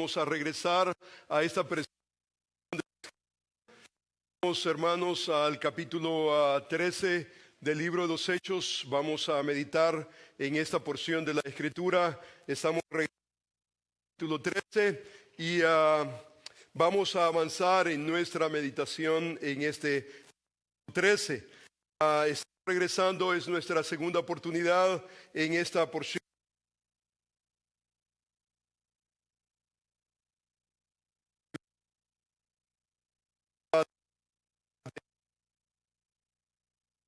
vamos a regresar a esta presentación. Hermanos, al capítulo 13 del libro de los Hechos. Vamos a meditar en esta porción de la Escritura. Estamos regresando al capítulo 13 y vamos a avanzar en nuestra meditación en este 13. Estamos regresando, es nuestra segunda oportunidad en esta porción.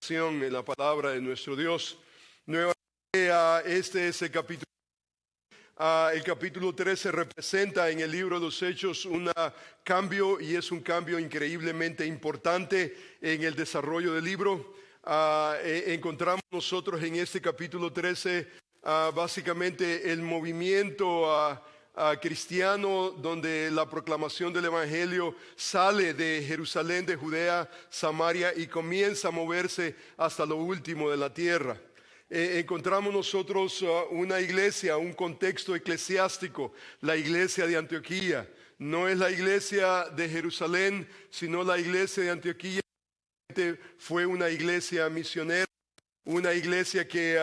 En la palabra de nuestro Dios. Nuevamente, este es el capítulo. El capítulo 13 representa en el libro de los Hechos un cambio, y es un cambio increíblemente importante en el desarrollo del libro. Encontramos nosotros en este capítulo 13 básicamente el movimiento cristiano, donde la proclamación del Evangelio sale de Jerusalén, de Judea, Samaria, y comienza a moverse hasta lo último de la tierra. Encontramos nosotros una iglesia, un contexto eclesiástico, la iglesia de Antioquía. No es la iglesia de Jerusalén, sino la iglesia de Antioquía. Fue una iglesia misionera, una iglesia que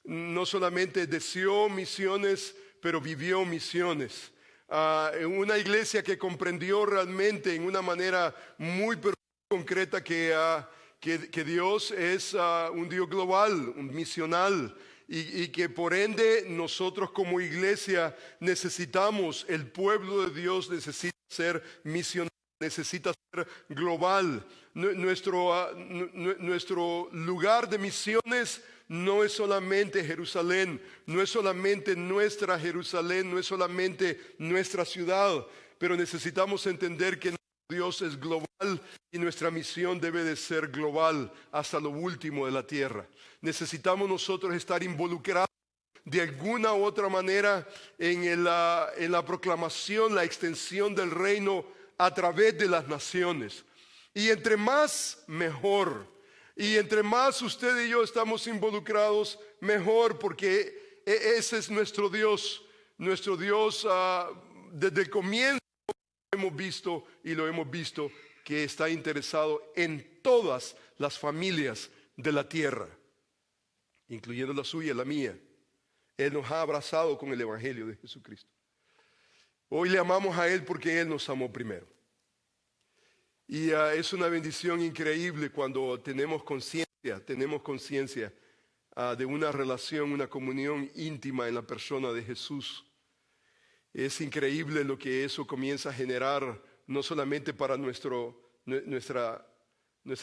no solamente deseó misiones, pero vivió misiones. Una iglesia que comprendió realmente en una manera muy concreta que Dios es un Dios global, un misional, y que por ende nosotros como iglesia necesitamos, el pueblo de Dios necesita ser misional, necesita ser global. Nuestro lugar de misiones no es solamente Jerusalén, no es solamente nuestra Jerusalén, no es solamente nuestra ciudad, pero necesitamos entender que Dios es global y nuestra misión debe de ser global hasta lo último de la tierra. Necesitamos nosotros estar involucrados de alguna u otra manera en la proclamación, la extensión del reino a través de las naciones. Y entre más, mejor. Y entre más usted y yo estamos involucrados, mejor, porque ese es nuestro Dios. Nuestro Dios desde el comienzo hemos visto y lo hemos visto que está interesado en todas las familias de la tierra, incluyendo la suya, la mía. Él nos ha abrazado con el Evangelio de Jesucristo. Hoy le amamos a Él porque Él nos amó primero. Y es una bendición increíble cuando tenemos conciencia de una relación, una comunión íntima en la persona de Jesús. Es increíble lo que eso comienza a generar, no solamente para nuestra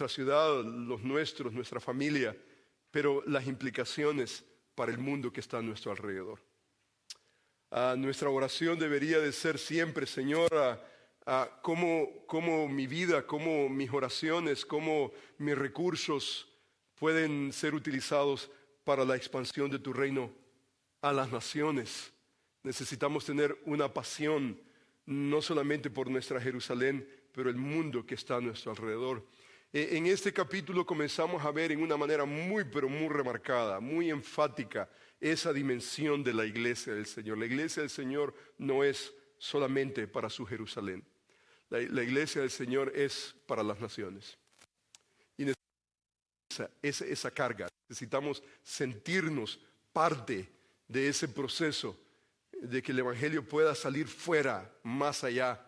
ciudad, los nuestros, nuestra familia, pero las implicaciones para el mundo que está a nuestro alrededor. Nuestra oración debería de ser siempre, Señor, cómo mi vida, cómo mis oraciones, cómo mis recursos pueden ser utilizados para la expansión de tu reino a las naciones. Necesitamos tener una pasión, no solamente por nuestra Jerusalén, pero el mundo que está a nuestro alrededor. En este capítulo comenzamos a ver en una manera muy, pero muy remarcada, muy enfática, esa dimensión de la iglesia del Señor. La iglesia del Señor no es solamente para su Jerusalén. La iglesia del Señor es para las naciones. Y necesitamos esa carga. Necesitamos sentirnos parte de ese proceso de que el Evangelio pueda salir fuera, más allá,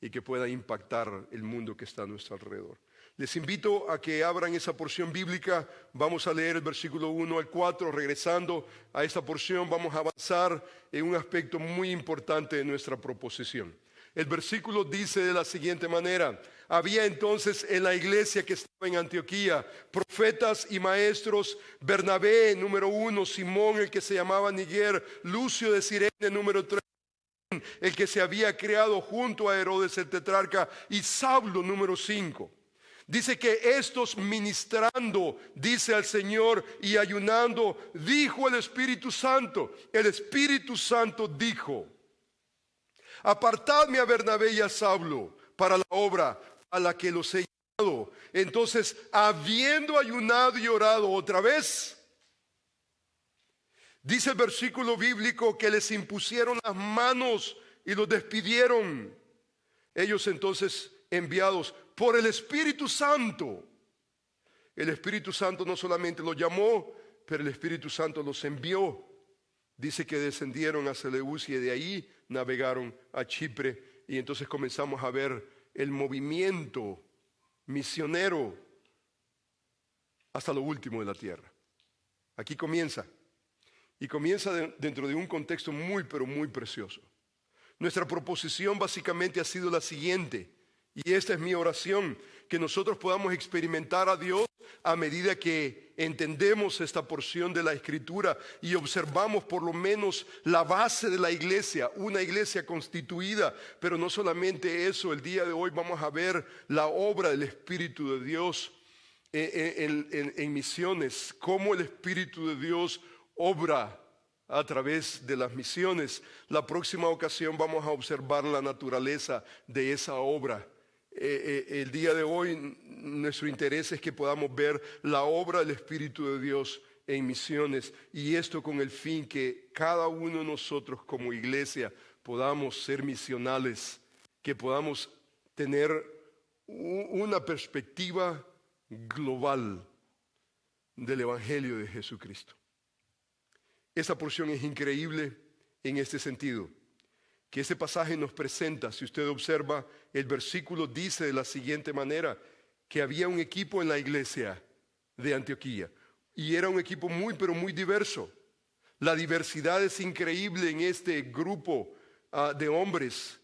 y que pueda impactar el mundo que está a nuestro alrededor. Les invito a que abran esa porción bíblica. Vamos a leer el versículo 1 al 4. Regresando a esta porción, vamos a avanzar en un aspecto muy importante de nuestra proposición. El versículo dice de la siguiente manera: había entonces en la iglesia que estaba en Antioquía profetas y maestros: Bernabé, número 1, Simón, el que se llamaba Niger, Lucio de Cirene, número 3, el que se había criado junto a Herodes el tetrarca, y Saulo, número 5. Dice que estos ministrando, dice al Señor, y ayunando, dijo el Espíritu Santo. El Espíritu Santo dijo: apartadme a Bernabé y a Saulo para la obra a la que los he llamado. Entonces, habiendo ayunado y orado otra vez, dice el versículo bíblico que les impusieron las manos y los despidieron. Ellos entonces, enviados por el Espíritu Santo, el Espíritu Santo no solamente los llamó, pero el Espíritu Santo los envió. Dice que descendieron a Seleucia y de ahí navegaron a Chipre. Y entonces comenzamos a ver el movimiento misionero hasta lo último de la tierra. Aquí comienza. Y comienza dentro de un contexto muy, pero muy precioso. Nuestra proposición básicamente ha sido la siguiente. Y esta es mi oración, que nosotros podamos experimentar a Dios a medida que entendemos esta porción de la Escritura y observamos por lo menos la base de la iglesia, una iglesia constituida. Pero no solamente eso, el día de hoy vamos a ver la obra del Espíritu de Dios en misiones, cómo el Espíritu de Dios obra a través de las misiones. La próxima ocasión vamos a observar la naturaleza de esa obra. El día de hoy nuestro interés es que podamos ver la obra del Espíritu de Dios en misiones, y esto con el fin que cada uno de nosotros como iglesia podamos ser misionales, que podamos tener una perspectiva global del Evangelio de Jesucristo. Esta porción es increíble en este sentido, que este pasaje nos presenta. Si usted observa, el versículo dice de la siguiente manera, que había un equipo en la iglesia de Antioquía, y era un equipo muy, pero muy diverso. La diversidad es increíble en este grupo de hombres.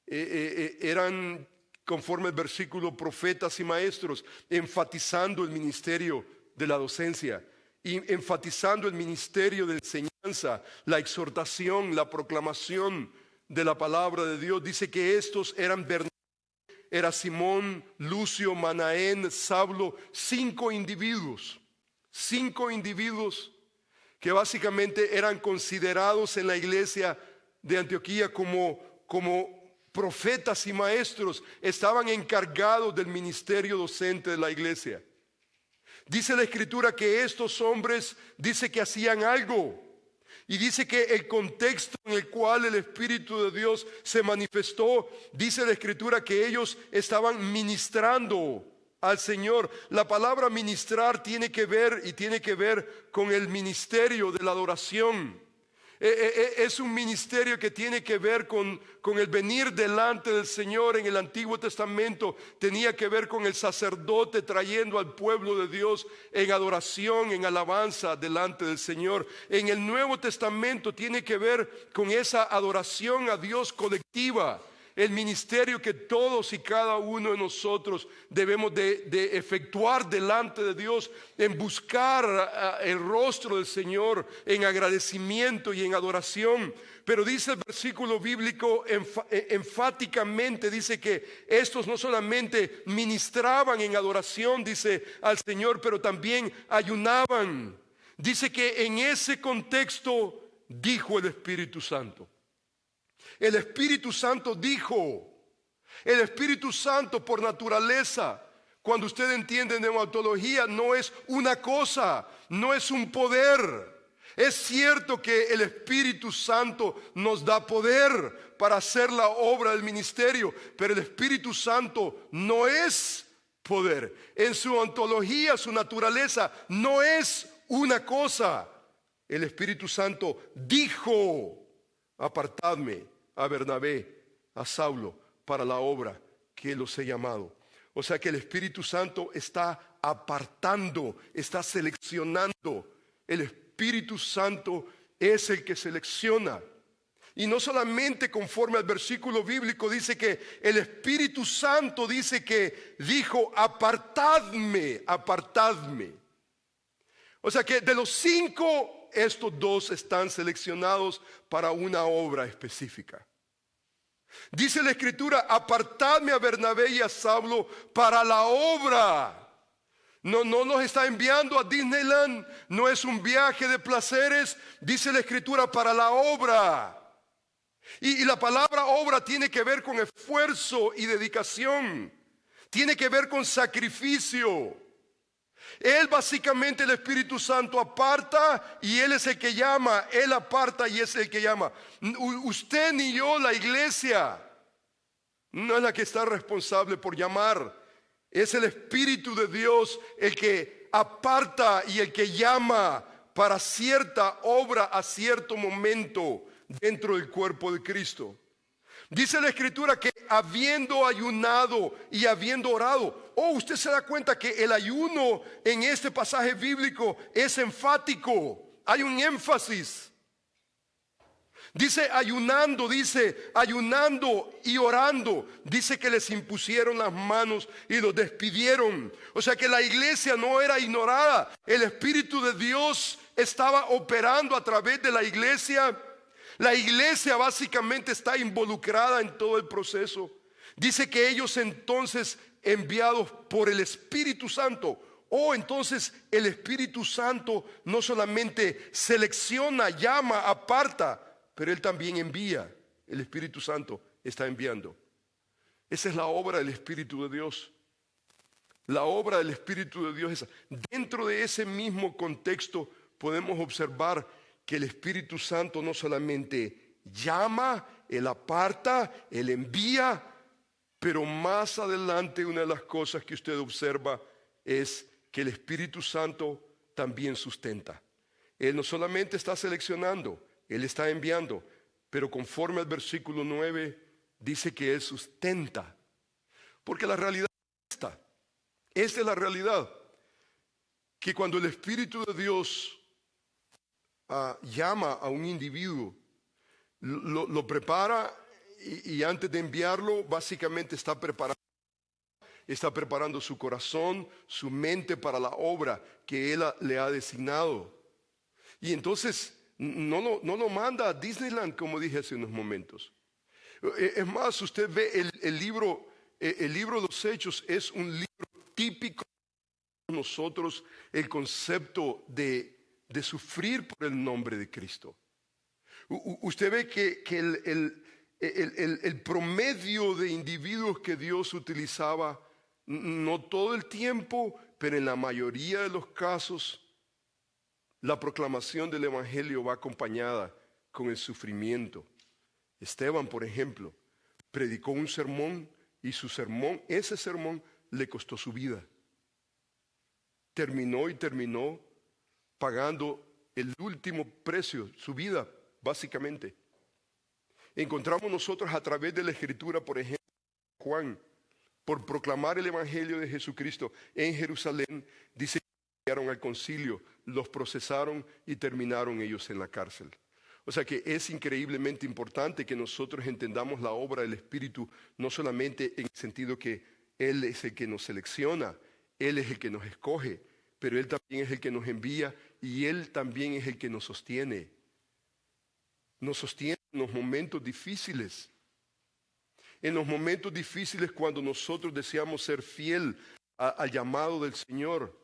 Eran, conforme el versículo, profetas y maestros, enfatizando el ministerio de la docencia, y enfatizando el ministerio de enseñanza, la exhortación, la proclamación de la palabra de Dios. Dice que estos eran Bernabé, era Simón, Lucio, Manaén, Saulo, 5 individuos que básicamente eran considerados en la iglesia de Antioquía como profetas y maestros. Estaban encargados del ministerio docente de la iglesia. Dice la Escritura que estos hombres, dice que hacían algo. Y dice que el contexto en el cual el Espíritu de Dios se manifestó, dice la Escritura que ellos estaban ministrando al Señor. La palabra ministrar tiene que ver con el ministerio de la adoración. Es un ministerio que tiene que ver con el venir delante del Señor. En el Antiguo Testamento tenía que ver con el sacerdote trayendo al pueblo de Dios en adoración, en alabanza delante del Señor. En el Nuevo Testamento tiene que ver con esa adoración a Dios colectiva. El ministerio que todos y cada uno de nosotros debemos de efectuar delante de Dios, en buscar el rostro del Señor, en agradecimiento y en adoración. Pero dice el versículo bíblico enfáticamente, dice que estos no solamente ministraban en adoración, dice, al Señor, pero también ayunaban. Dice que en ese contexto dijo el Espíritu Santo. El Espíritu Santo dijo. El Espíritu Santo por naturaleza, cuando usted entiende neumatología, no es una cosa, no es un poder. Es cierto que el Espíritu Santo nos da poder para hacer la obra del ministerio, pero el Espíritu Santo no es poder. En su ontología, su naturaleza, no es una cosa. El Espíritu Santo dijo: apartadme a Bernabé, a Saulo, para la obra que los he llamado. O sea que el Espíritu Santo está apartando, está seleccionando. El Espíritu Santo es el que selecciona. Y no solamente conforme al versículo bíblico dice que el Espíritu Santo dice que dijo: apartadme, apartadme. O sea que de los 5, estos 2 están seleccionados para una obra específica. Dice la Escritura: apartadme a Bernabé y a Saulo para la obra. No nos está enviando a Disneyland, no es un viaje de placeres. Dice la Escritura: para la obra. Y la palabra obra tiene que ver con esfuerzo y dedicación. Tiene que ver con sacrificio. Él básicamente, el Espíritu Santo, aparta y Él es el que llama. Él aparta y es el que llama. Usted ni yo, la iglesia, no es la que está responsable por llamar. Es el Espíritu de Dios el que aparta y el que llama para cierta obra a cierto momento dentro del cuerpo de Cristo. Dice la Escritura que habiendo ayunado y habiendo orado. Usted se da cuenta que el ayuno en este pasaje bíblico es enfático. Hay un énfasis. Dice ayunando y orando. Dice que les impusieron las manos y los despidieron. O sea que la iglesia no era ignorada. El Espíritu de Dios estaba operando a través de la iglesia. La iglesia básicamente está involucrada en todo el proceso. Dice que ellos entonces, enviados por el Espíritu Santo, entonces el Espíritu Santo no solamente selecciona, llama, aparta, pero Él también envía. El Espíritu Santo está enviando. Esa es la obra del Espíritu de Dios. La obra del Espíritu de Dios es esa. Dentro de ese mismo contexto podemos observar que el Espíritu Santo no solamente llama, Él aparta, Él envía, pero más adelante una de las cosas que usted observa es que el Espíritu Santo también sustenta. Él no solamente está seleccionando, Él está enviando, pero conforme al versículo 9 dice que Él sustenta. Porque la realidad es esta. Esta es la realidad. Que cuando el Espíritu de Dios llama a un individuo, lo prepara y antes de enviarlo básicamente está preparando su corazón, su mente para la obra que Él le ha designado. Y entonces no lo manda a Disneyland, como dije hace unos momentos. Es más, usted ve el libro de los Hechos, es un libro típico de nosotros, el concepto de sufrir por el nombre de Cristo. Usted ve que el promedio de individuos que Dios utilizaba, no todo el tiempo, pero en la mayoría de los casos, la proclamación del Evangelio va acompañada con el sufrimiento. Esteban, por ejemplo, predicó un sermón y ese sermón le costó su vida. Terminó pagando el último precio, su vida, básicamente. Encontramos nosotros a través de la Escritura, por ejemplo, Juan, por proclamar el Evangelio de Jesucristo en Jerusalén, dice que llegaron al concilio, los procesaron y terminaron ellos en la cárcel. O sea que es increíblemente importante que nosotros entendamos la obra del Espíritu, no solamente en el sentido que Él es el que nos selecciona, Él es el que nos escoge, pero Él también es el que nos envía y Él también es el que nos sostiene. Nos sostiene en los momentos difíciles. En los momentos difíciles cuando nosotros deseamos ser fiel al llamado del Señor.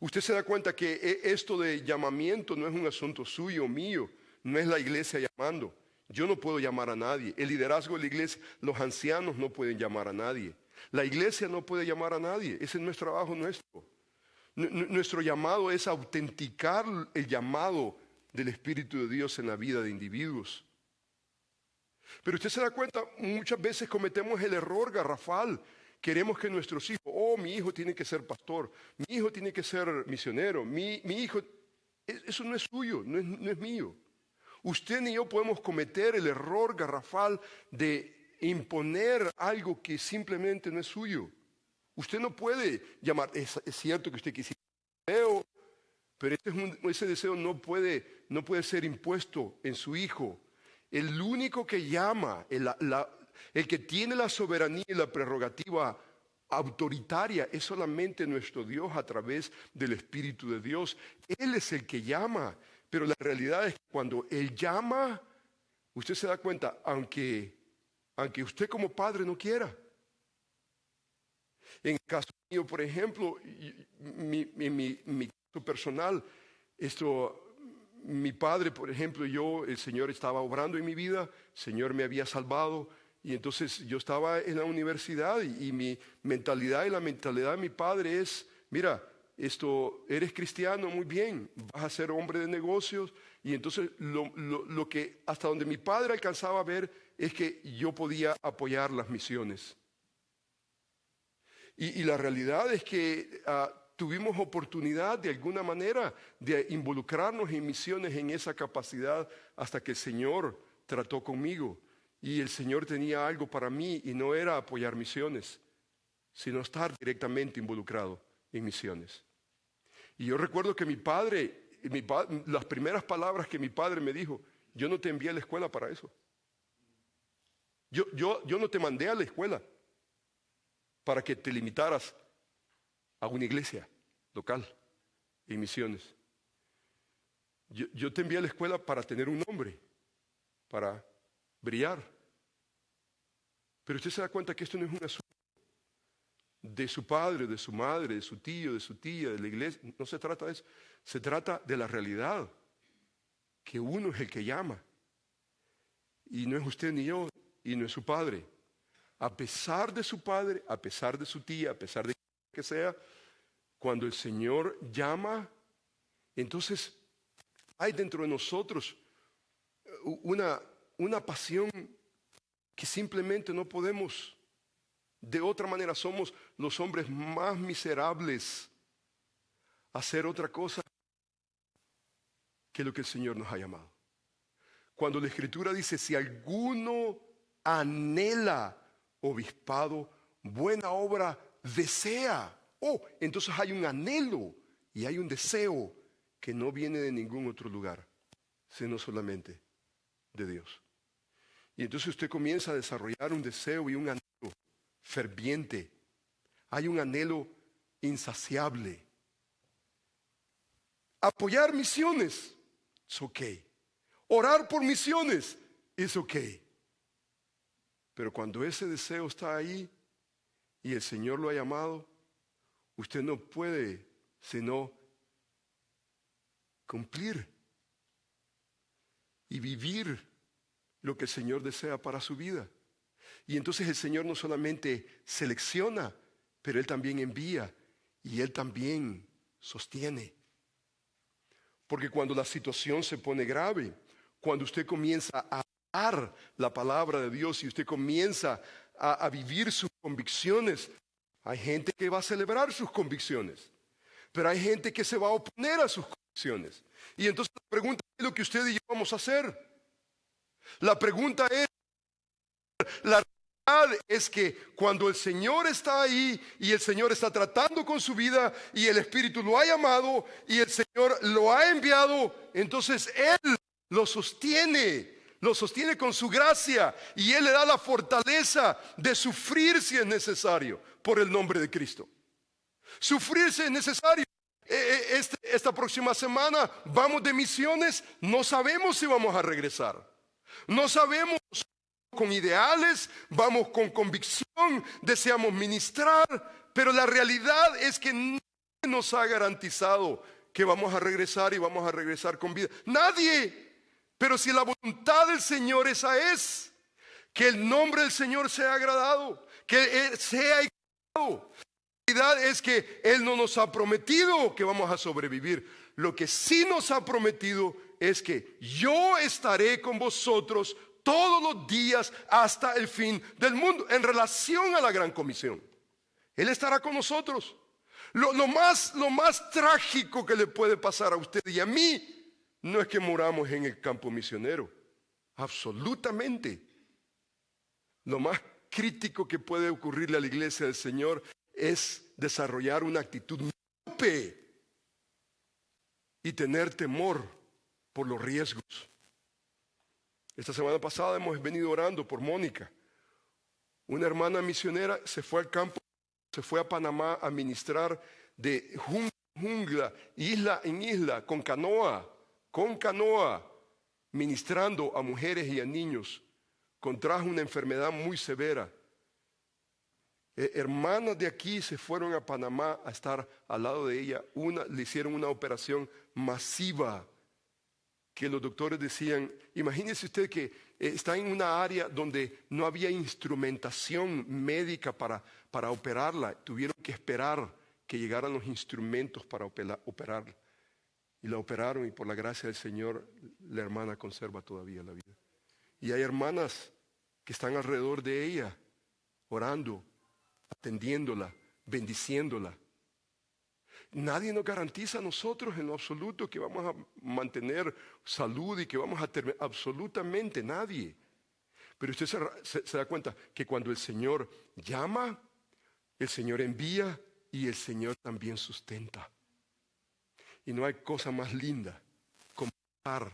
Usted se da cuenta que esto de llamamiento no es un asunto suyo, mío. No es la iglesia llamando. Yo no puedo llamar a nadie. El liderazgo de la iglesia, los ancianos no pueden llamar a nadie. La iglesia no puede llamar a nadie. Ese es nuestro trabajo nuestro. Nuestro llamado es autenticar el llamado del Espíritu de Dios en la vida de individuos. Pero usted se da cuenta, muchas veces cometemos el error garrafal. Queremos que nuestros hijos, mi hijo tiene que ser pastor, mi hijo tiene que ser misionero, mi hijo, eso no es suyo, no es mío. Usted ni yo podemos cometer el error garrafal de imponer algo que simplemente no es suyo. Usted no puede llamar, es cierto que usted quisiera un deseo, pero ese deseo no puede ser impuesto en su hijo. El único que llama, el que tiene la soberanía y la prerrogativa autoritaria es solamente nuestro Dios a través del Espíritu de Dios. Él es el que llama, pero la realidad es que cuando Él llama, usted se da cuenta, aunque usted como padre no quiera. En el caso mío, por ejemplo, mi caso personal, mi padre, por ejemplo, el Señor estaba obrando en mi vida, el Señor me había salvado, y entonces yo estaba en la universidad y mi mentalidad y la mentalidad de mi padre es, mira, eres cristiano, muy bien, vas a ser hombre de negocios. Y entonces lo que hasta donde mi padre alcanzaba a ver es que yo podía apoyar las misiones. Y la realidad es que tuvimos oportunidad de alguna manera de involucrarnos en misiones en esa capacidad hasta que el Señor trató conmigo. Y el Señor tenía algo para mí y no era apoyar misiones, sino estar directamente involucrado en misiones. Y yo recuerdo que mi padre, las primeras palabras que mi padre me dijo, yo no te envié a la escuela para eso. Yo no te mandé a la escuela para que te limitaras a una iglesia local en misiones. Yo te envié a la escuela para tener un nombre, para brillar. Pero usted se da cuenta que esto no es un asunto de su padre, de su madre, de su tío, de su tía, de la iglesia. No se trata de eso. Se trata de la realidad, que uno es el que llama. Y no es usted ni yo, y no es su padre. A pesar de su padre, a pesar de su tía, a pesar de que sea, cuando el Señor llama, entonces hay dentro de nosotros una pasión que simplemente no podemos. De otra manera somos los hombres más miserables a hacer otra cosa que lo que el Señor nos ha llamado. Cuando la Escritura dice, si alguno anhela obispado, buena obra desea. Entonces hay un anhelo y hay un deseo que no viene de ningún otro lugar, sino solamente de Dios. Y entonces usted comienza a desarrollar un deseo y un anhelo ferviente. Hay un anhelo insaciable. Apoyar misiones es ok. Orar por misiones es ok. Pero cuando ese deseo está ahí y el Señor lo ha llamado, usted no puede sino cumplir y vivir lo que el Señor desea para su vida. Y entonces el Señor no solamente selecciona, pero Él también envía y Él también sostiene. Porque cuando la situación se pone grave, cuando usted comienza a hablar la palabra de Dios y usted comienza a vivir sus convicciones, hay gente que va a celebrar sus convicciones, pero hay gente que se va a oponer a sus convicciones. Y entonces la pregunta es lo que usted y yo vamos a hacer. La pregunta es, la realidad es que cuando el Señor está ahí y el Señor está tratando con su vida y el Espíritu lo ha llamado y el Señor lo ha enviado, entonces Él lo sostiene con su gracia y Él le da la fortaleza de sufrir si es necesario por el nombre de Cristo. Sufrir si es necesario. Esta próxima semana vamos de misiones, no sabemos si vamos a regresar. No sabemos, con ideales, vamos con convicción, deseamos ministrar, pero la realidad es que nadie nos ha garantizado que vamos a regresar y vamos a regresar con vida. Nadie. Pero si la voluntad del Señor esa es, que el nombre del Señor sea agradado, que Él sea agradado. La realidad es que Él no nos ha prometido que vamos a sobrevivir. Lo que sí nos ha prometido es que yo estaré con vosotros todos los días hasta el fin del mundo. En relación a la gran comisión, Él estará con nosotros. Lo más trágico que le puede pasar a usted y a mí no es que moramos en el campo misionero. Absolutamente. Lo más crítico que puede ocurrirle a la iglesia del Señor es desarrollar una actitud miope y tener temor por los riesgos. Esta semana pasada hemos venido orando por Mónica. Una hermana misionera se fue al campo, se fue a Panamá a ministrar de jungla, isla en isla, con canoa, ministrando a mujeres y a niños. Contrajo una enfermedad muy severa. Hermanas de aquí se fueron a Panamá a estar al lado de ella. Le hicieron una operación masiva que los doctores decían, imagínese usted que está en una área donde no había instrumentación médica para operarla. Tuvieron que esperar que llegaran los instrumentos para operar. Y la operaron, y por la gracia del Señor la hermana conserva todavía la vida. Y hay hermanas que están alrededor de ella, orando, atendiéndola, bendiciéndola. Nadie nos garantiza a nosotros en lo absoluto que vamos a mantener salud y que vamos a tener absolutamente nadie. Pero usted se da cuenta que cuando el Señor llama, el Señor envía y el Señor también sustenta. Y no hay cosa más linda como dar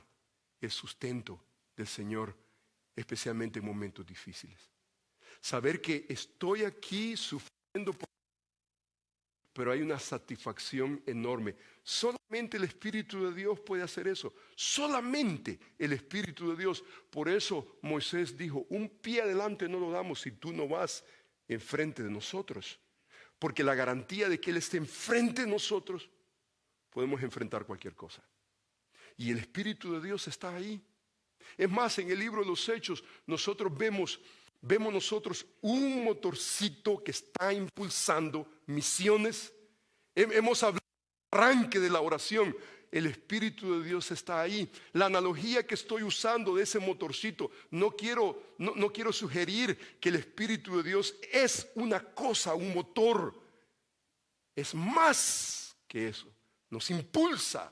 el sustento del Señor, especialmente en momentos difíciles. Saber que estoy aquí sufriendo, pero hay una satisfacción enorme. Solamente el Espíritu de Dios puede hacer eso. Solamente el Espíritu de Dios. Por eso Moisés dijo, un pie adelante no lo damos si tú no vas enfrente de nosotros. Porque la garantía de que Él esté enfrente de nosotros, podemos enfrentar cualquier cosa. Y el Espíritu de Dios está ahí. Es más, en el libro de los Hechos, nosotros vemos nosotros un motorcito que está impulsando misiones. Hemos hablado del arranque de la oración. El Espíritu de Dios está ahí. La analogía que estoy usando de ese motorcito, no quiero sugerir que el Espíritu de Dios es una cosa, un motor. Es más que eso. Nos impulsa.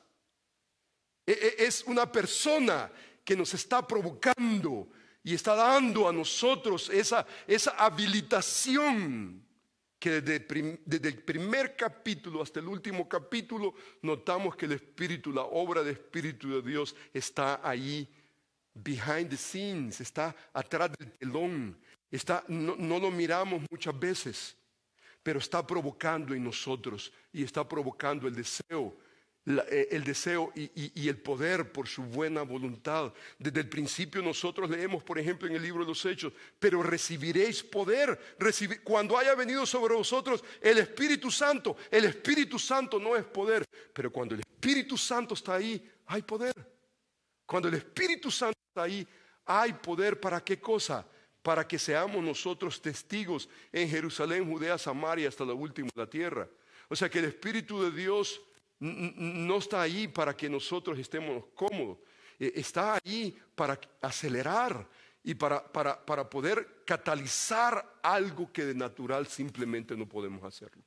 Es una persona que nos está provocando y está dando a nosotros esa habilitación que desde el primer capítulo hasta el último capítulo notamos que el Espíritu, la obra del Espíritu de Dios está ahí, behind the scenes, está atrás del telón, no lo miramos muchas veces, pero está provocando en nosotros y está provocando el deseo y el poder por su buena voluntad. Desde el principio nosotros leemos, por ejemplo, en el libro de los Hechos, pero recibiréis poder cuando haya venido sobre vosotros el Espíritu Santo. El Espíritu Santo no es poder, pero cuando el Espíritu Santo está ahí, hay poder. Cuando el Espíritu Santo está ahí, hay poder. ¿Para qué cosa? Para que seamos nosotros testigos en Jerusalén, Judea, Samaria, hasta lo último de la tierra. O sea que el Espíritu de Dios no está ahí para que nosotros estemos cómodos. Está ahí para acelerar y para poder catalizar algo que de natural simplemente no podemos hacerlo.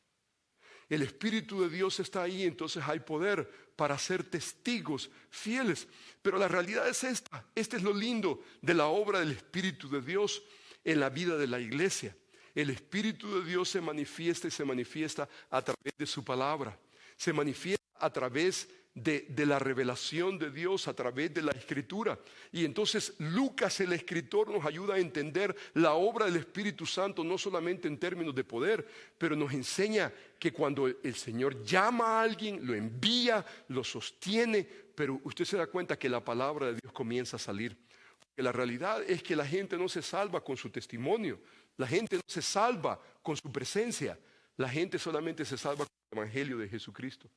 El Espíritu de Dios está ahí, entonces hay poder para ser testigos fieles. Pero la realidad es esta. Este es lo lindo de la obra del Espíritu de Dios en la vida de la iglesia. El Espíritu de Dios se manifiesta y se manifiesta a través de su palabra. Se manifiesta a través de la revelación de Dios, a través de la Escritura. Y entonces Lucas, el escritor, nos ayuda a entender la obra del Espíritu Santo, no solamente en términos de poder, pero nos enseña que cuando el Señor llama a alguien, lo envía, lo sostiene, pero usted se da cuenta que la palabra de Dios comienza a salir. Porque la realidad es que la gente no se salva con su testimonio, la gente no se salva con su presencia, la gente solamente se salva con el Evangelio de Jesucristo.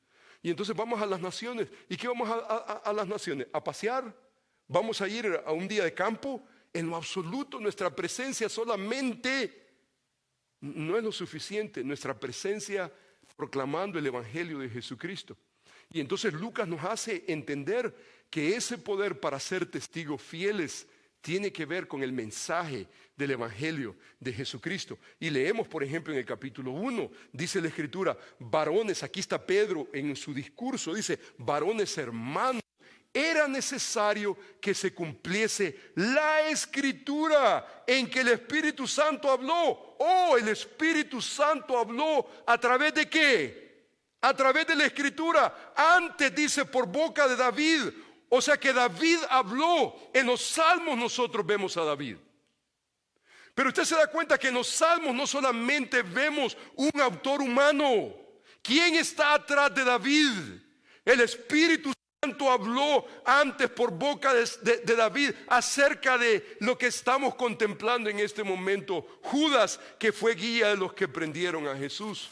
Y entonces vamos a las naciones. ¿Y qué vamos a las naciones? ¿A pasear? ¿Vamos a ir a un día de campo? En lo absoluto, nuestra presencia solamente no es lo suficiente. Nuestra presencia proclamando el Evangelio de Jesucristo. Y entonces Lucas nos hace entender que ese poder para ser testigos fieles tiene que ver con el mensaje del Evangelio de Jesucristo. Y leemos, por ejemplo, en el capítulo 1, dice la Escritura, varones, aquí está Pedro en su discurso, dice, varones hermanos, era necesario que se cumpliese la Escritura en que el Espíritu Santo habló. Oh, el Espíritu Santo habló ¿a través de qué? A través de la Escritura. Antes dice por boca de David. O sea que David habló. En los salmos nosotros vemos a David. Pero usted se da cuenta que en los salmos no solamente vemos un autor humano. ¿Quién está atrás de David? El Espíritu Santo habló antes por boca de David acerca de lo que estamos contemplando en este momento. Judas, que fue guía de los que prendieron a Jesús.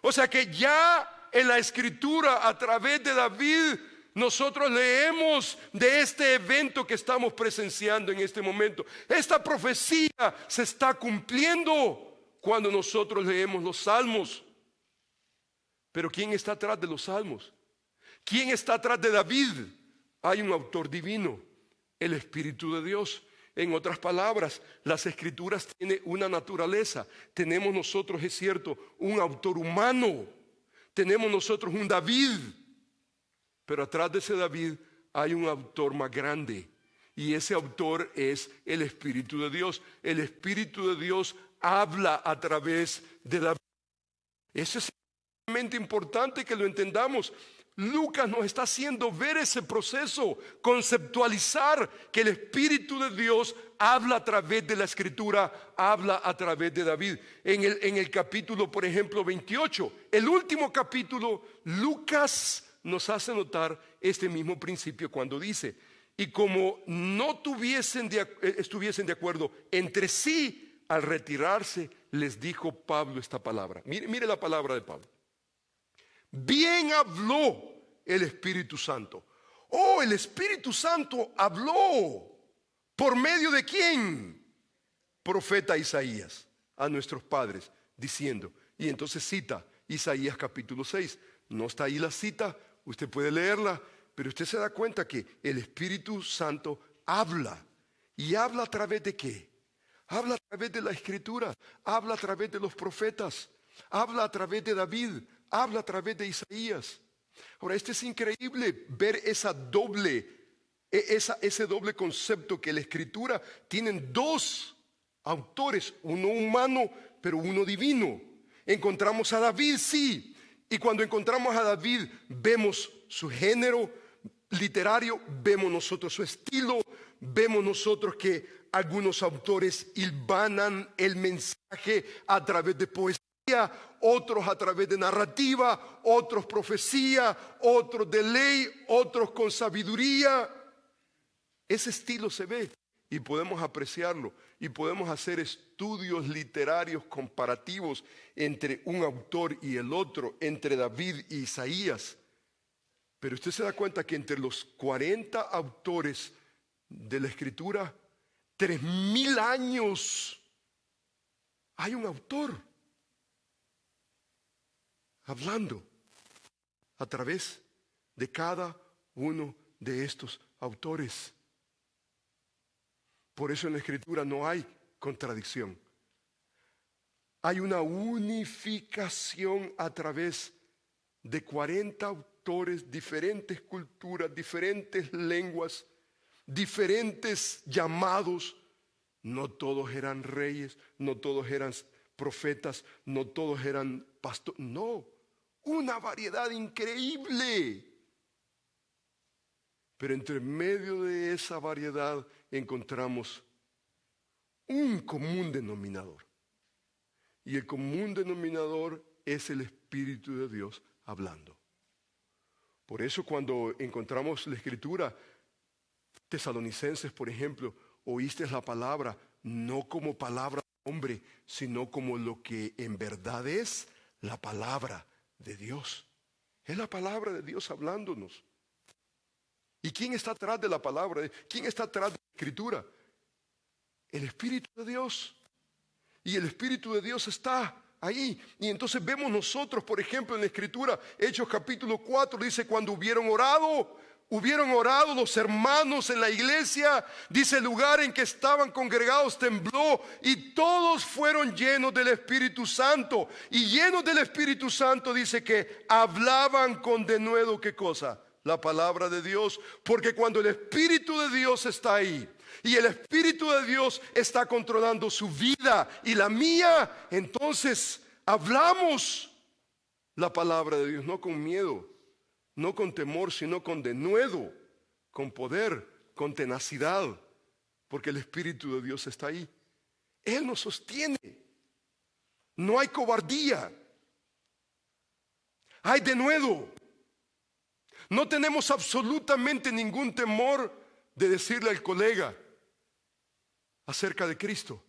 O sea que ya en la Escritura, a través de David, nosotros leemos de este evento que estamos presenciando en este momento. Esta profecía se está cumpliendo cuando nosotros leemos los salmos. Pero ¿quién está atrás de los salmos? ¿Quién está atrás de David? Hay un autor divino, el Espíritu de Dios. En otras palabras, las Escrituras tienen una naturaleza. Tenemos nosotros, es cierto, un autor humano. Tenemos nosotros un David. Pero atrás de ese David hay un autor más grande. Y ese autor es el Espíritu de Dios. El Espíritu de Dios habla a través de David. Eso es realmente importante que lo entendamos. Lucas nos está haciendo ver ese proceso, conceptualizar que el Espíritu de Dios habla a través de la Escritura, habla a través de David. En el capítulo, por ejemplo, 28, el último capítulo, Lucas nos hace notar este mismo principio cuando dice: y como no estuviesen de acuerdo entre sí, al retirarse, les dijo Pablo esta palabra. Mire la palabra de Pablo. Bien habló el Espíritu Santo. Oh, el Espíritu Santo habló. ¿Por medio de quién? Profeta Isaías a nuestros padres, diciendo. Y entonces cita Isaías capítulo 6. No está ahí la cita, usted puede leerla, pero usted se da cuenta que el Espíritu Santo habla. ¿Y habla a través de qué? Habla a través de la Escritura, habla a través de los profetas, habla a través de David, habla a través de Isaías. Ahora, es increíble ver ese doble concepto que la Escritura tienen dos autores, uno humano, pero uno divino. Encontramos a David, sí, y cuando encontramos a David vemos su género literario, vemos nosotros su estilo, vemos nosotros que algunos autores hilvanan el mensaje a través de poesía, otros a través de narrativa, otros profecía, otros de ley, otros con sabiduría. Ese estilo se ve y podemos apreciarlo y podemos hacer estudios literarios comparativos entre un autor y el otro, entre David y Isaías. Pero usted se da cuenta que entre los 40 autores de la Escritura, 3000 años, hay un autor hablando a través de cada uno de estos autores. Por eso en la Escritura no hay contradicción. Hay una unificación a través de 40 autores, diferentes culturas, diferentes lenguas, diferentes llamados. No todos eran reyes, no todos eran profetas, no todos eran pastores. No, una variedad increíble. Pero entre medio de esa variedad encontramos un común denominador. Y el común denominador es el Espíritu de Dios hablando. Por eso cuando encontramos la Escritura, Tesalonicenses, por ejemplo, oíste la palabra no como palabra de hombre, sino como lo que en verdad es la palabra de Dios. Es la palabra de Dios hablándonos. ¿Y quién está atrás de la palabra? ¿Quién está atrás de la Escritura? El Espíritu de Dios. Y el Espíritu de Dios está ahí. Y entonces vemos nosotros, por ejemplo, en la Escritura, Hechos capítulo 4, dice: cuando hubieron orado los hermanos en la iglesia, dice, el lugar en que estaban congregados tembló y todos fueron llenos del Espíritu Santo. Y llenos del Espíritu Santo dice que hablaban con denuedo, ¿qué cosa? La palabra de Dios. Porque cuando el Espíritu de Dios está ahí y el Espíritu de Dios está controlando su vida y la mía, entonces hablamos la palabra de Dios, no con miedo, no con temor, sino con denuedo, con poder, con tenacidad, porque el Espíritu de Dios está ahí. Él nos sostiene. No hay cobardía, hay denuedo. No tenemos absolutamente ningún temor de decirle al colega acerca de Cristo.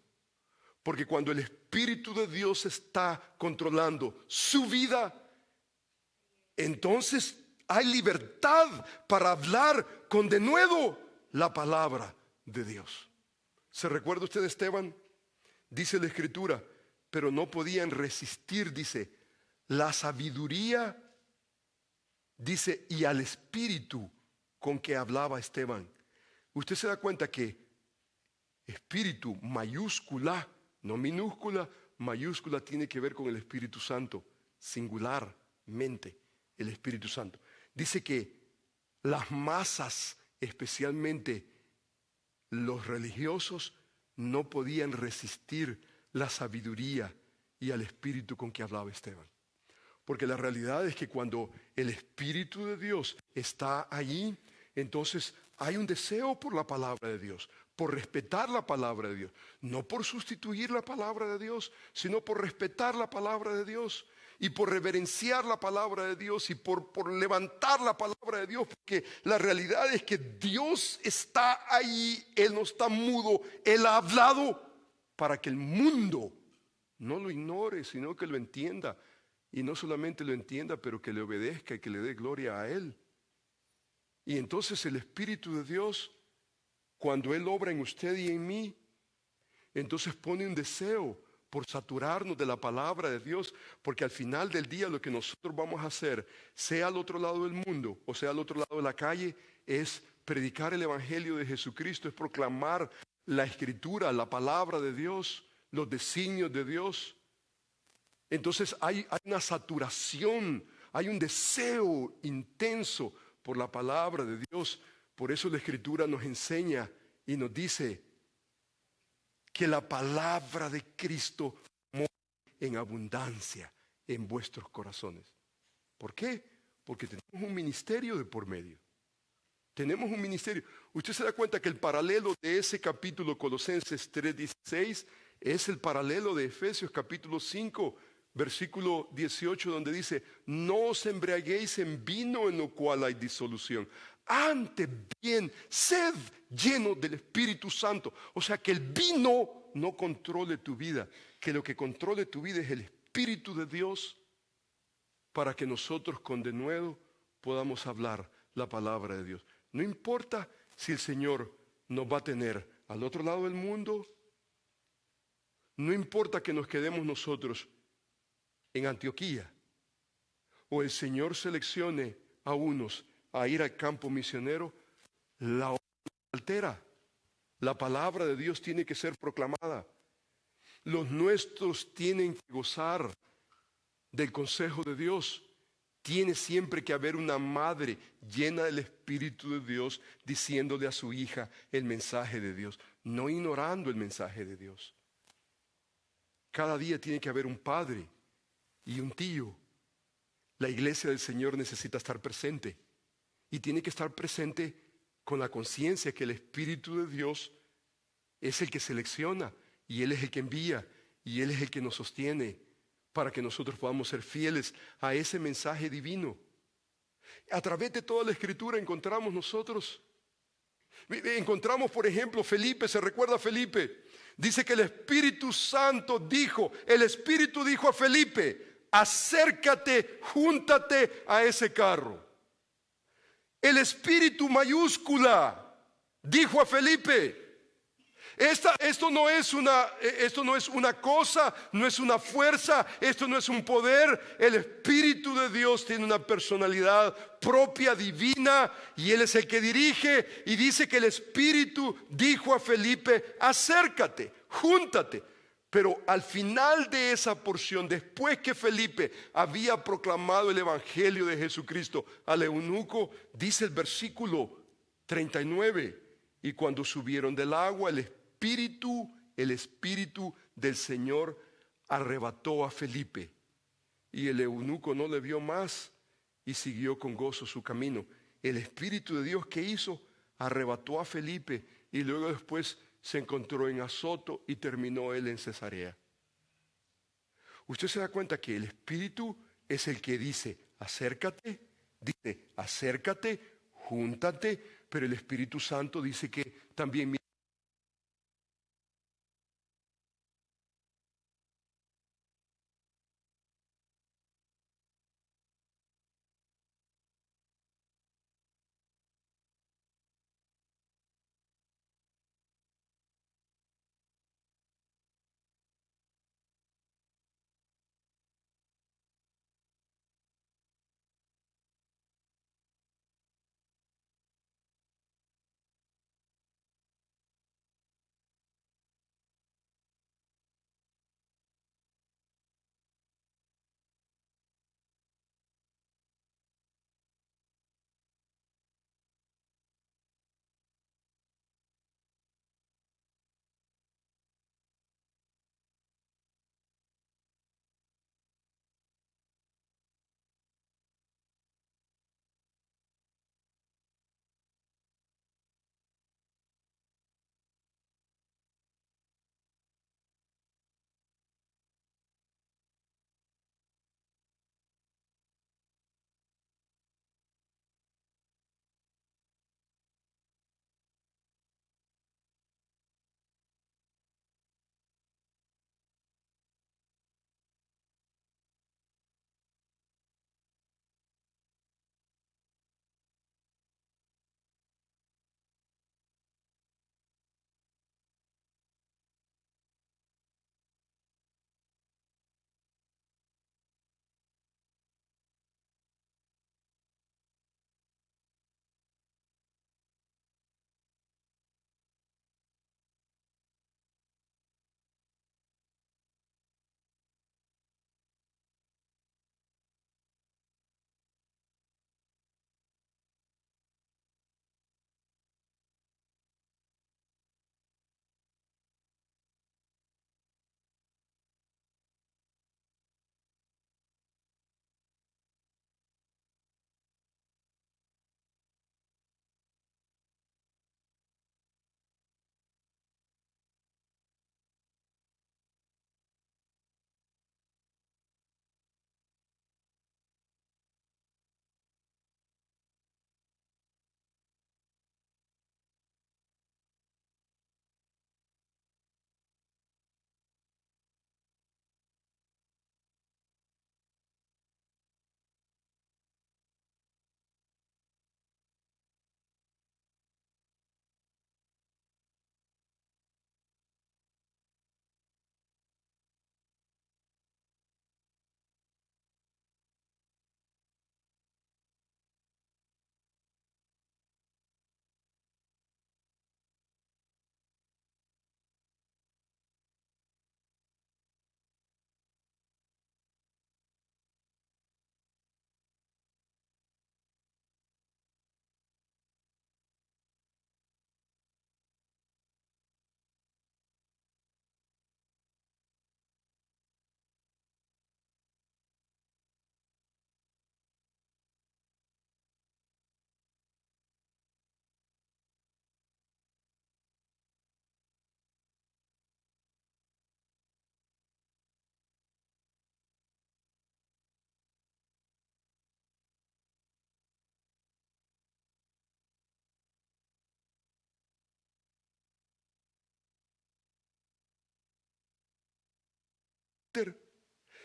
Porque cuando el Espíritu de Dios está controlando su vida, entonces hay libertad para hablar con denuedo la palabra de Dios. ¿Se recuerda usted de Esteban? Dice la Escritura, pero no podían resistir, dice, la sabiduría, dice, y al espíritu con que hablaba Esteban. Usted se da cuenta que espíritu mayúscula, no minúscula, mayúscula tiene que ver con el Espíritu Santo, singularmente el Espíritu Santo. Dice que las masas, especialmente los religiosos, no podían resistir la sabiduría y al espíritu con que hablaba Esteban. Porque la realidad es que cuando el Espíritu de Dios está allí, entonces hay un deseo por la palabra de Dios, por respetar la palabra de Dios. No por sustituir la palabra de Dios, sino por respetar la palabra de Dios y por reverenciar la palabra de Dios y por levantar la palabra de Dios. Porque la realidad es que Dios está ahí, Él no está mudo, Él ha hablado para que el mundo no lo ignore, sino que lo entienda. Y no solamente lo entienda, pero que le obedezca y que le dé gloria a Él. Y entonces el Espíritu de Dios, cuando Él obra en usted y en mí, entonces pone un deseo por saturarnos de la palabra de Dios, porque al final del día lo que nosotros vamos a hacer, sea al otro lado del mundo o sea al otro lado de la calle, es predicar el Evangelio de Jesucristo, es proclamar la Escritura, la palabra de Dios, los designios de Dios. Entonces hay una saturación, hay un deseo intenso por la palabra de Dios. Por eso la Escritura nos enseña y nos dice que la palabra de Cristo mora en abundancia en vuestros corazones. ¿Por qué? Porque tenemos un ministerio de por medio. Tenemos un ministerio. Usted se da cuenta que el paralelo de ese capítulo Colosenses 3:16 es el paralelo de Efesios capítulo 5, versículo 18, donde dice: no os embriaguéis en vino en lo cual hay disolución. Antes bien, sed lleno del Espíritu Santo. O sea, que el vino no controle tu vida, que lo que controle tu vida es el Espíritu de Dios, para que nosotros con denuedo podamos hablar la palabra de Dios. No importa si el Señor nos va a tener al otro lado del mundo, no importa que nos quedemos nosotros en Antioquía, o el Señor seleccione a unos a ir al campo misionero, la obra altera. La palabra de Dios tiene que ser proclamada. Los nuestros tienen que gozar del consejo de Dios. Tiene siempre que haber una madre llena del Espíritu de Dios diciéndole a su hija el mensaje de Dios, no ignorando el mensaje de Dios. Cada día tiene que haber un padre y un tío. La iglesia del Señor necesita estar presente y tiene que estar presente con la conciencia que el Espíritu de Dios es el que selecciona y Él es el que envía y Él es el que nos sostiene para que nosotros podamos ser fieles a ese mensaje divino. A través de toda la Escritura encontramos nosotros, por ejemplo, Felipe. ¿Se recuerda a Felipe? Dice que el Espíritu Santo dijo, el Espíritu dijo a Felipe: acércate, júntate a ese carro. El Espíritu mayúscula dijo a Felipe: esto no es una cosa, no es una fuerza, esto no es un poder. El Espíritu de Dios tiene una personalidad propia, divina, y Él es el que dirige. Y dice que el Espíritu dijo a Felipe: acércate, júntate. Pero al final de esa porción, después que Felipe había proclamado el Evangelio de Jesucristo al eunuco, dice el versículo 39, y cuando subieron del agua, el Espíritu del Señor arrebató a Felipe, y el eunuco no le vio más y siguió con gozo su camino. El Espíritu de Dios, ¿qué hizo? Arrebató a Felipe, y luego después se encontró en Azoto y terminó él en Cesarea. Usted se da cuenta que el Espíritu es el que dice: acércate, júntate, pero el Espíritu Santo dice que también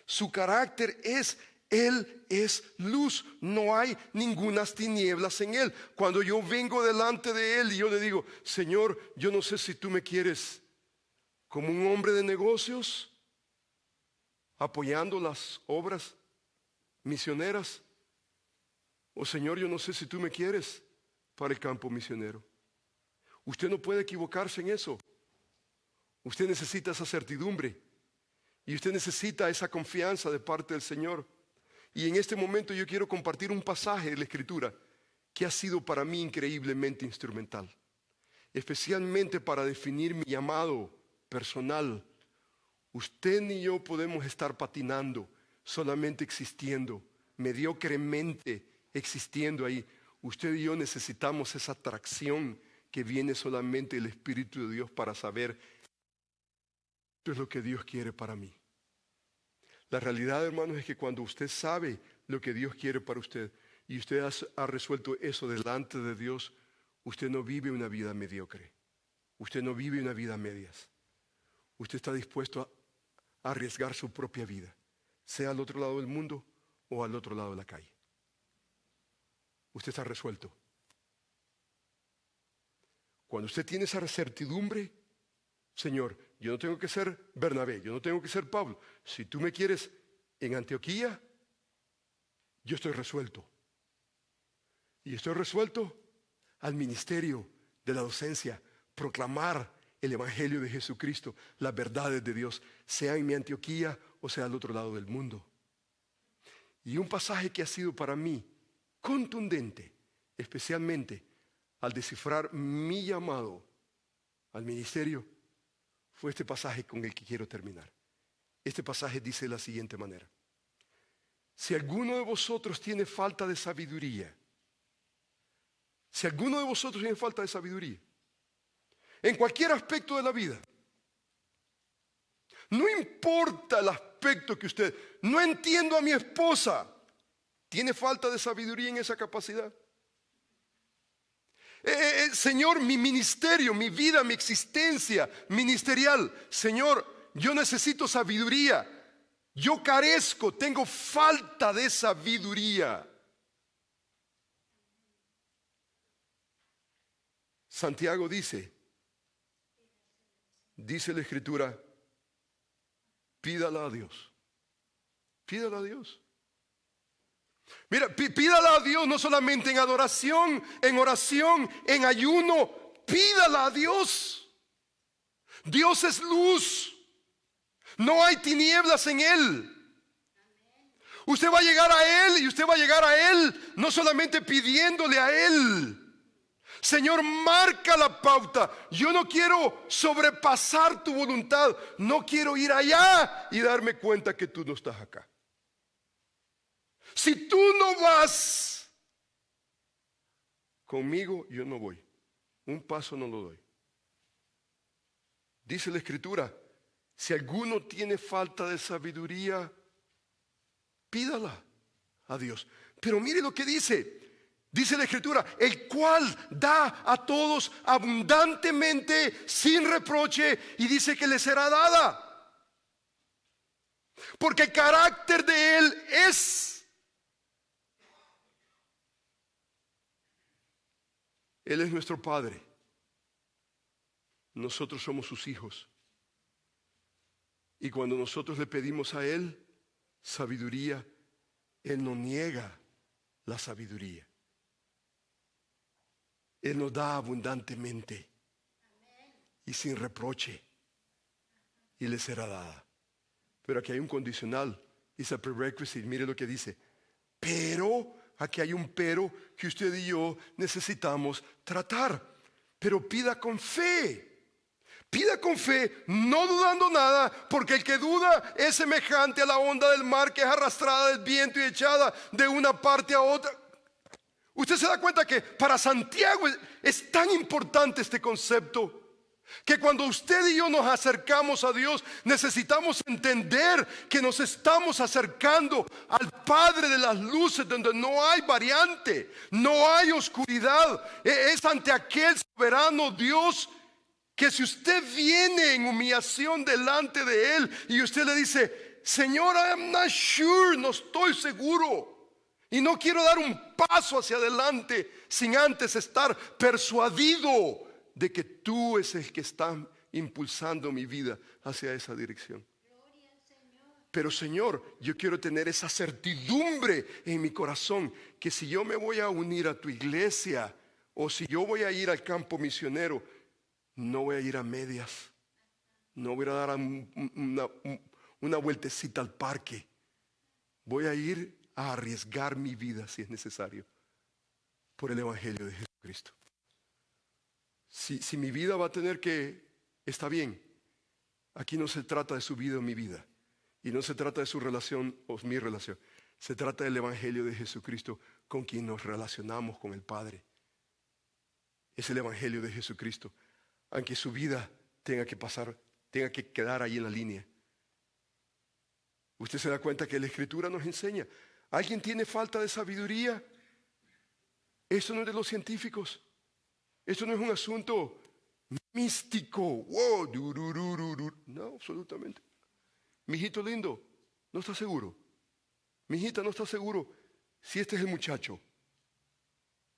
Su carácter es, Él es luz. No hay ningunas tinieblas en Él. Cuando yo vengo delante de Él y yo le digo, Señor, yo no sé si tú me quieres como un hombre de negocios, apoyando las obras misioneras, o Señor, yo no sé si tú me quieres para el campo misionero. Usted no puede equivocarse en eso. Usted necesita esa certidumbre y usted necesita esa confianza de parte del Señor. Y en este momento yo quiero compartir un pasaje de la Escritura que ha sido para mí increíblemente instrumental, especialmente para definir mi llamado personal. Usted ni yo podemos estar patinando, solamente existiendo, mediocremente existiendo ahí. Usted y yo necesitamos esa atracción que viene solamente del Espíritu de Dios para saber esto es lo que Dios quiere para mí. La realidad, hermanos, es que cuando usted sabe lo que Dios quiere para usted y usted ha resuelto eso delante de Dios, usted no vive una vida mediocre. Usted no vive una vida a medias. Usted está dispuesto a arriesgar su propia vida, sea al otro lado del mundo o al otro lado de la calle. Usted está resuelto. Cuando usted tiene esa certidumbre, Señor, yo no tengo que ser Bernabé, yo no tengo que ser Pablo. Si tú me quieres en Antioquía, yo estoy resuelto. Y estoy resuelto al ministerio de la docencia, proclamar el Evangelio de Jesucristo, las verdades de Dios, sea en mi Antioquía o sea al otro lado del mundo. Y un pasaje que ha sido para mí contundente, especialmente al descifrar mi llamado al ministerio, fue este pasaje con el que quiero terminar. Este pasaje dice de la siguiente manera: si alguno de vosotros tiene falta de sabiduría, si alguno de vosotros tiene falta de sabiduría, en cualquier aspecto de la vida, no importa el aspecto que usted, no entiendo a mi esposa, ¿tiene falta de sabiduría en esa capacidad? Señor, mi ministerio, mi vida, mi existencia ministerial, Señor, yo necesito sabiduría. Yo carezco, tengo falta de sabiduría. Santiago dice la Escritura, pídala a Dios. Pídala a Dios. Mira, pídala a Dios no solamente en adoración, en oración, en ayuno. Pídala a Dios. Dios es luz. No hay tinieblas en Él. Usted va a llegar a Él y usted va a llegar a Él no solamente pidiéndole a Él. Señor, marca la pauta. Yo no quiero sobrepasar tu voluntad. No quiero ir allá y darme cuenta que tú no estás acá. Si tú no vas conmigo, yo no voy. Un paso no lo doy. Dice la Escritura, si alguno tiene falta de sabiduría, pídala a Dios. Pero mire lo que dice. Dice la Escritura, el cual da a todos abundantemente, sin reproche, y dice que le será dada. Porque el carácter de Él es: Él es nuestro Padre. Nosotros somos sus hijos. Y cuando nosotros le pedimos a Él sabiduría, Él no niega la sabiduría. Él nos da abundantemente y sin reproche, y le será dada. Pero aquí hay un condicional, es a prerequisite. Mire lo que dice: pero, aquí hay un pero que usted y yo necesitamos tratar. Pero pida con fe. Pida con fe, no dudando nada, porque el que duda es semejante a la onda del mar que es arrastrada del viento y echada de una parte a otra. Usted se da cuenta que para Santiago es tan importante este concepto, que cuando usted y yo nos acercamos a Dios, necesitamos entender que nos estamos acercando al Padre de las luces, donde no hay variante, no hay oscuridad. Es ante aquel soberano Dios que si usted viene en humillación delante de Él y usted le dice: Señor, I'm not sure, no estoy seguro. Y no quiero dar un paso hacia adelante sin antes estar persuadido de que tú es el que está impulsando mi vida hacia esa dirección. Pero Señor, yo quiero tener esa certidumbre en mi corazón que si yo me voy a unir a tu iglesia o si yo voy a ir al campo misionero, no voy a ir a medias. No voy a dar una vueltecita al parque. Voy a ir a arriesgar mi vida si es necesario por el Evangelio de Jesucristo. Si mi vida va a tener que, está bien. Aquí no se trata de su vida o mi vida. Y no se trata de su relación o mi relación. Se trata del Evangelio de Jesucristo con quien nos relacionamos con el Padre. Es el Evangelio de Jesucristo. Aunque su vida tenga que pasar, tenga que quedar ahí en la línea. Usted se da cuenta que la Escritura nos enseña. ¿Alguien tiene falta de sabiduría? Esto no es de los científicos. Esto no es un asunto místico. Wow, no, absolutamente. Mijito lindo, no está seguro. Mijita, no está seguro si este es el muchacho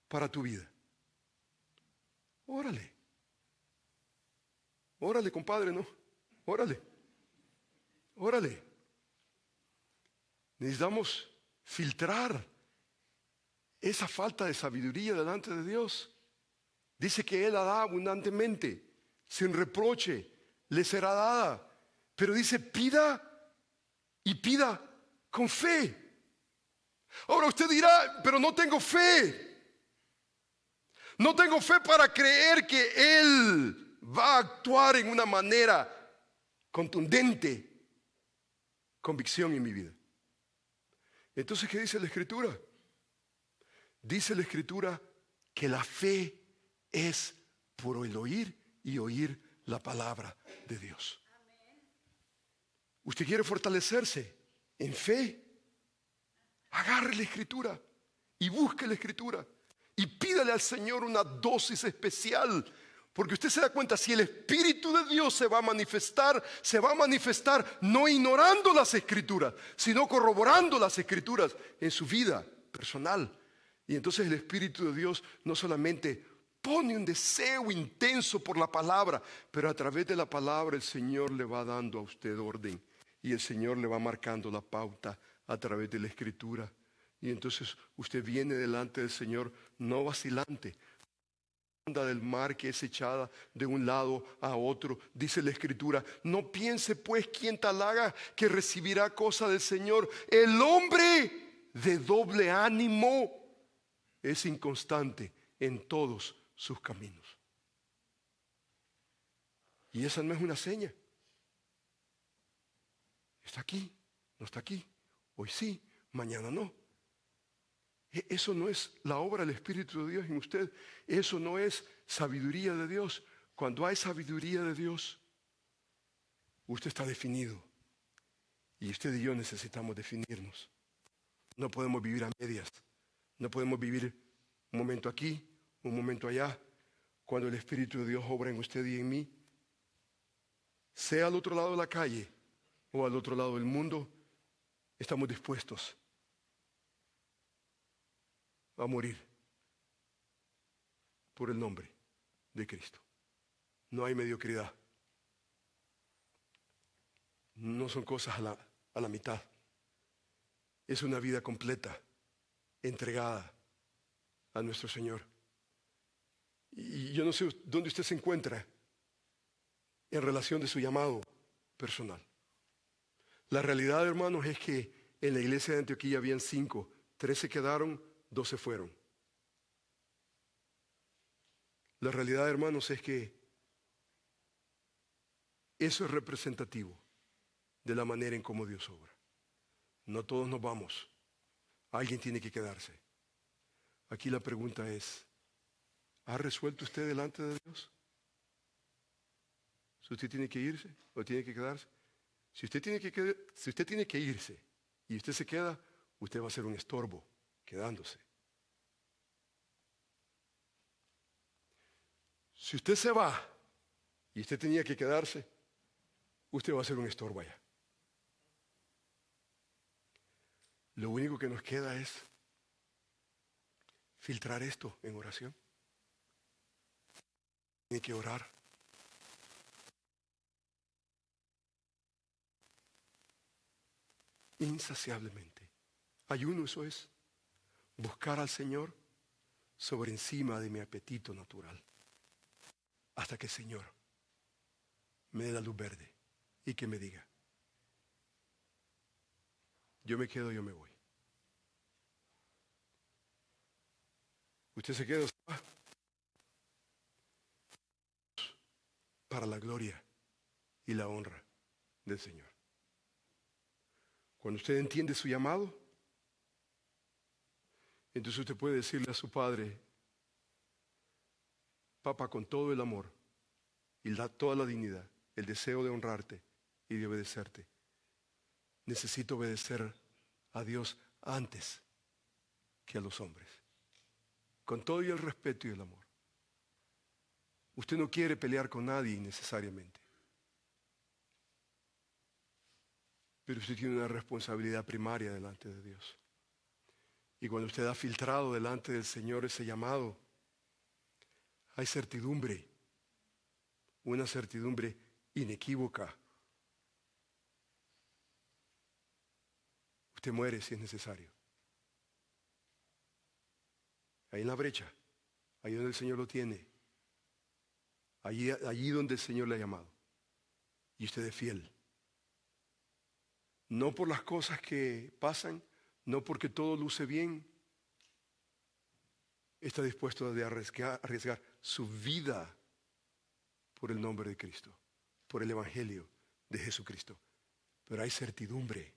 para tu vida. Órale. Órale, compadre, ¿no? Órale. Órale. Necesitamos filtrar esa falta de sabiduría delante de Dios. Dice que Él la da abundantemente, sin reproche, le será dada. Pero dice, pida y pida con fe. Ahora usted dirá, pero no tengo fe. No tengo fe para creer que Él va a actuar en una manera contundente, convicción en mi vida. Entonces, ¿qué dice la Escritura? Dice la Escritura que la fe es por el oír y oír la palabra de Dios. Usted quiere fortalecerse en fe. Agarre la Escritura y busque la Escritura y pídale al Señor una dosis especial. Porque usted se da cuenta, si el Espíritu de Dios se va a manifestar no ignorando las Escrituras, sino corroborando las Escrituras en su vida personal. Y entonces el Espíritu de Dios no solamente pone un deseo intenso por la palabra, pero a través de la palabra el Señor le va dando a usted orden. Y el Señor le va marcando la pauta a través de la Escritura. Y entonces usted viene delante del Señor no vacilante. Del mar que es echada de un lado a otro, dice la Escritura. No piense pues quien tal haga que recibirá cosa del Señor. El hombre de doble ánimo es inconstante en todos sus caminos. Y esa no es una seña. Está aquí, no está aquí. Hoy sí, mañana no. Eso no es la obra del Espíritu de Dios en usted. Eso no es sabiduría de Dios. Cuando hay sabiduría de Dios, usted está definido. Y usted y yo necesitamos definirnos. No podemos vivir a medias. No podemos vivir un momento aquí, un momento allá. Cuando el Espíritu de Dios obra en usted y en mí, sea al otro lado de la calle o al otro lado del mundo, estamos dispuestos a morir por el nombre de Cristo. No hay mediocridad. No son cosas a la mitad. Es una vida completa, entregada a nuestro Señor. Y yo no sé dónde usted se encuentra en relación de su llamado personal. La realidad, hermanos, es que en la iglesia de Antioquía habían 5, 3 se quedaron, 2 se fueron. La realidad, hermanos, es que eso es representativo de la manera en cómo Dios obra. No todos nos vamos. Alguien tiene que quedarse. Aquí la pregunta es, ¿ha resuelto usted delante de Dios? Si usted tiene que irse o tiene que quedarse. Si usted tiene que irse y usted se queda, usted va a ser un estorbo quedándose. Si usted se va y usted tenía que quedarse, usted va a ser un estorbo allá. Lo único que nos queda es filtrar esto en oración. Tiene que orar. Insaciablemente. Ayuno, eso es. Buscar al Señor sobre encima de mi apetito natural. Hasta que el Señor me dé la luz verde y que me diga, yo me quedo, yo me voy. Usted se queda para la gloria y la honra del Señor. Cuando usted entiende su llamado, entonces usted puede decirle a su Padre, Papá, con todo el amor y toda la dignidad, el deseo de honrarte y de obedecerte, necesito obedecer a Dios antes que a los hombres, con todo y el respeto y el amor. Usted no quiere pelear con nadie innecesariamente, pero usted tiene una responsabilidad primaria delante de Dios. Y cuando usted ha filtrado delante del Señor ese llamado, hay certidumbre, una certidumbre inequívoca. Usted muere si es necesario. Ahí en la brecha, ahí donde el Señor lo tiene, allí donde el Señor le ha llamado. Y usted es fiel. No por las cosas que pasan, no porque todo luce bien. Está dispuesto a arriesgar su vida por el nombre de Cristo, por el Evangelio de Jesucristo. Pero hay certidumbre,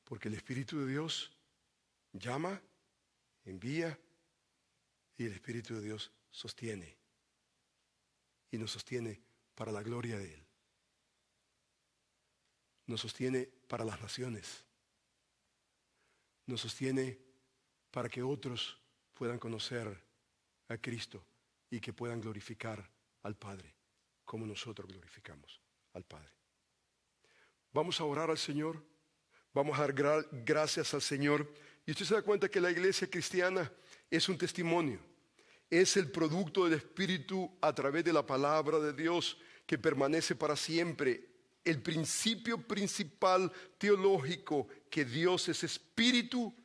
porque el Espíritu de Dios llama, envía, y el Espíritu de Dios sostiene. Y nos sostiene para la gloria de Él. Nos sostiene para las naciones. Nos sostiene para que otros puedan conocer a Cristo y que puedan glorificar al Padre, como nosotros glorificamos al Padre. Vamos a orar al Señor, vamos a dar gracias al Señor. Y usted se da cuenta que la iglesia cristiana es un testimonio, es el producto del Espíritu a través de la palabra de Dios que permanece para siempre. El principio principal teológico, que Dios es Espíritu,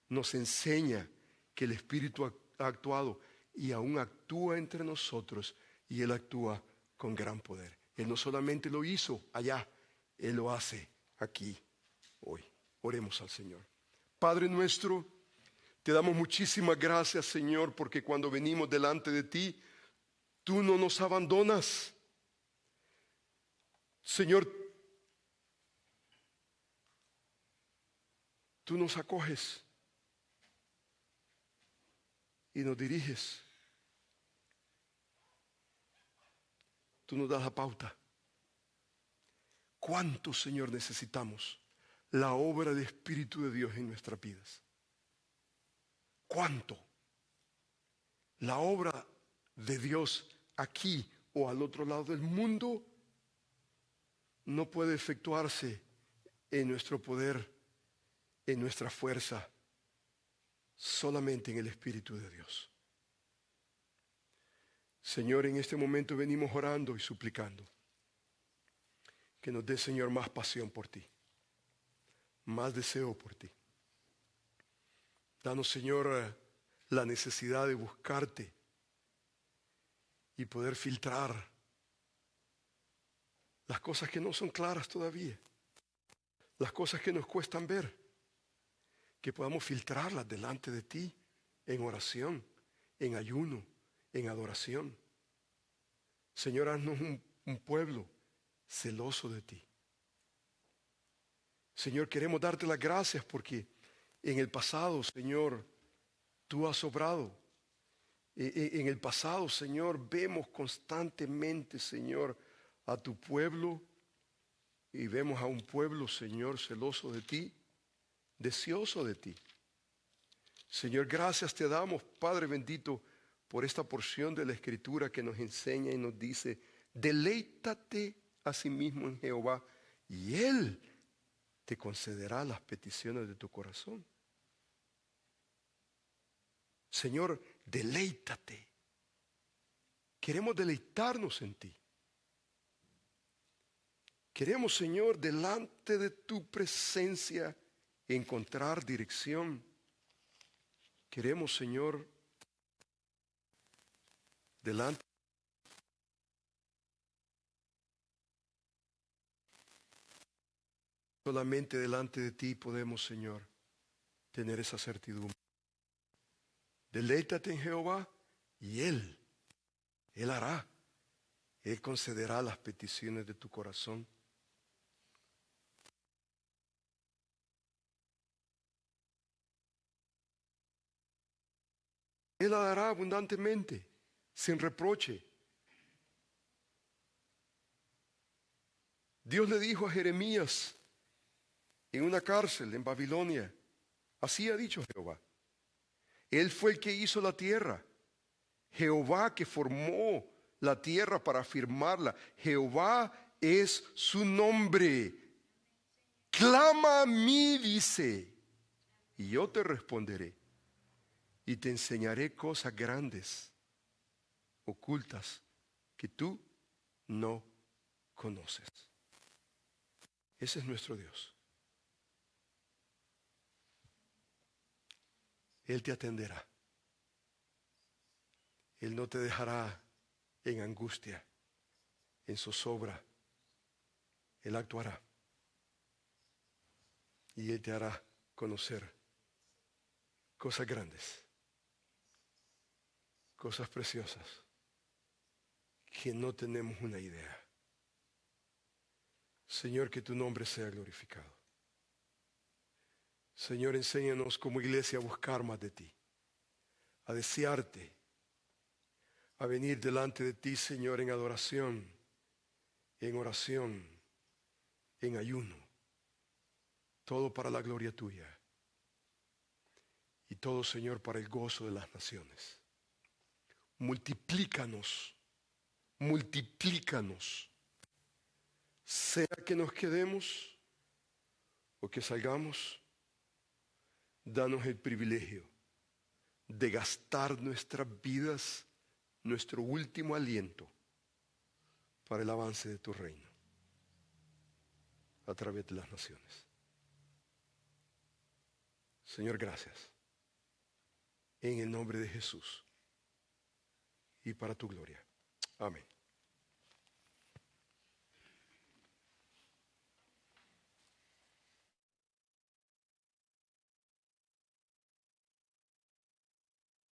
nos enseña que el Espíritu ha actuado y aún actúa entre nosotros, y Él actúa con gran poder. Él no solamente lo hizo allá, Él lo hace aquí, hoy. Oremos al Señor. Padre nuestro, te damos muchísimas gracias, Señor, porque cuando venimos delante de ti, tú no nos abandonas. Señor, tú nos acoges y nos diriges. Tú nos das la pauta. ¿Cuánto, Señor, necesitamos la obra del Espíritu de Dios en nuestras vidas? ¿Cuánto? La obra de Dios aquí o al otro lado del mundo no puede efectuarse en nuestro poder, en nuestra fuerza, solamente en el Espíritu de Dios. Señor, en este momento venimos orando y suplicando que nos dé, Señor, más pasión por ti, más deseo por ti. Danos, Señor, la necesidad de buscarte y poder filtrar las cosas que no son claras todavía, las cosas que nos cuestan ver, que podamos filtrarlas delante de ti en oración, en ayuno, en adoración. Señor, haznos un pueblo celoso de ti. Señor, queremos darte las gracias porque en el pasado, Señor, tú has obrado. En el pasado, Señor, vemos constantemente, Señor, a tu pueblo, y vemos a un pueblo, Señor, celoso de ti, deseoso de ti. Señor, gracias te damos, Padre bendito, por esta porción de la Escritura que nos enseña y nos dice: deleítate a sí mismo en Jehová y Él te concederá las peticiones de tu corazón. Señor, deleítate. Queremos deleitarnos en ti. Queremos, Señor, delante de tu presencia encontrar dirección. Queremos, Señor, delante. Solamente delante de ti podemos, Señor, tener esa certidumbre. Deleítate en Jehová y Él hará. Él concederá las peticiones de tu corazón. Él la dará abundantemente, sin reproche. Dios le dijo a Jeremías en una cárcel en Babilonia, así ha dicho Jehová. Él fue el que hizo la tierra. Jehová que formó la tierra para afirmarla. Jehová es su nombre. Clama a mí, dice, y yo te responderé. Y te enseñaré cosas grandes, ocultas, que tú no conoces. Ese es nuestro Dios. Él te atenderá. Él no te dejará en angustia, en zozobra. Él actuará. Y Él te hará conocer cosas grandes, cosas preciosas, que no tenemos una idea. Señor, que tu nombre sea glorificado. Señor, enséñanos como iglesia a buscar más de ti, a desearte, a venir delante de ti, Señor, en adoración, en oración, en ayuno. Todo para la gloria tuya. Y todo, Señor, para el gozo de las naciones. Multiplícanos, multiplícanos. Sea que nos quedemos o que salgamos, danos el privilegio de gastar nuestras vidas, nuestro último aliento, para el avance de tu reino a través de las naciones. Señor, gracias. En el nombre de Jesús y para tu gloria. Amén.